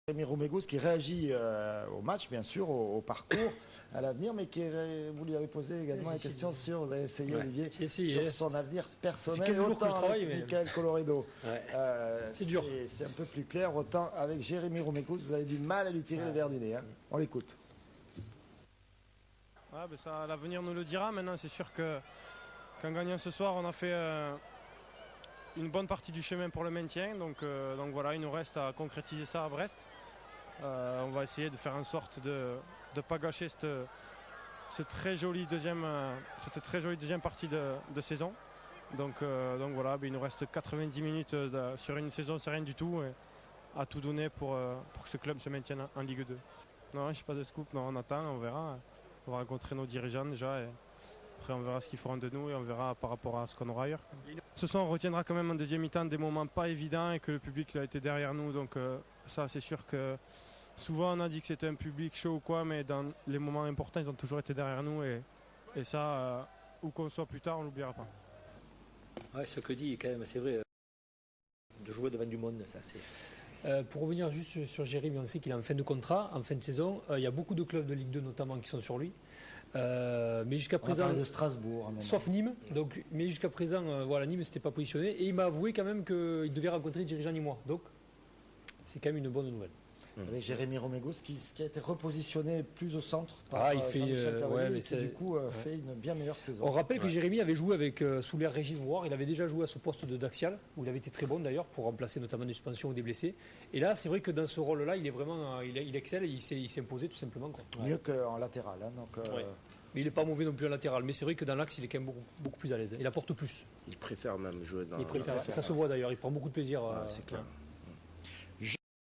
Jérémy Roumégous qui réagit au match, bien sûr, au parcours, à l'avenir, mais vous lui avez posé également une question sur, vous avez essayé, Olivier, sur son avenir personnel, autant avec Michael Colloredo. C'est un peu plus clair, autant avec Jérémy Roumégous, vous avez du mal à lui tirer le verre du nez. Hein. On l'écoute. L'avenir nous le dira. Maintenant, c'est sûr qu'en gagnant ce soir, on a fait une bonne partie du chemin pour le maintien. Donc voilà, il nous reste à concrétiser ça à Brest. On va essayer de faire en sorte de ne pas gâcher cette très jolie deuxième partie de saison. Donc voilà, il nous reste 90 minutes sur une saison, c'est rien du tout. Et à tout donner pour que ce club se maintienne en Ligue 2. Non, je n'ai pas de scoop, non, on attend, on verra. On va rencontrer nos dirigeants déjà. Et après, on verra ce qu'ils feront de nous et on verra par rapport à ce qu'on aura ailleurs. Ce soir, on retiendra quand même en deuxième mi-temps des moments pas évidents et que le public a été derrière nous. Donc ça, c'est sûr que souvent, on a dit que c'était un public chaud ou quoi, mais dans les moments importants, ils ont toujours été derrière nous. Et ça, où qu'on soit plus tard, on ne l'oubliera pas. Ouais, ce que dit, quand même, c'est vrai, de jouer devant du monde, ça c'est... Pour revenir juste sur Jérémy, on sait qu'il est en fin de contrat, en fin de saison. Il y a beaucoup de clubs de Ligue 2 notamment qui sont sur lui. Mais jusqu'à présent, de Strasbourg, sauf Nîmes. Donc, mais jusqu'à présent, Nîmes ne s'était pas positionné. Et il m'a avoué quand même qu'il devait rencontrer le dirigeant nîmois. Donc, c'est quand même une bonne nouvelle. Avec Jérémy Roumégous qui a été repositionné plus au centre par Jean-Michel Cavalier et qui du coup fait une bien meilleure saison. On rappelle que Jérémy avait joué avec sous l'ère Régis Brouard. Il avait déjà joué à ce poste de d'axial où il avait été très bon d'ailleurs pour remplacer notamment des suspensions ou des blessés. Et là, c'est vrai que dans ce rôle-là, il est vraiment, il excelle et il s'est imposé tout simplement. Quoi. Mieux qu'en latéral. Hein, donc, Mais il n'est pas mauvais non plus en latéral. Mais c'est vrai que dans l'axe, il est quand même beaucoup plus à l'aise. Il apporte plus. Il préfère même jouer dans... Ça se voit d'ailleurs. Il prend beaucoup de plaisir. C'est clair.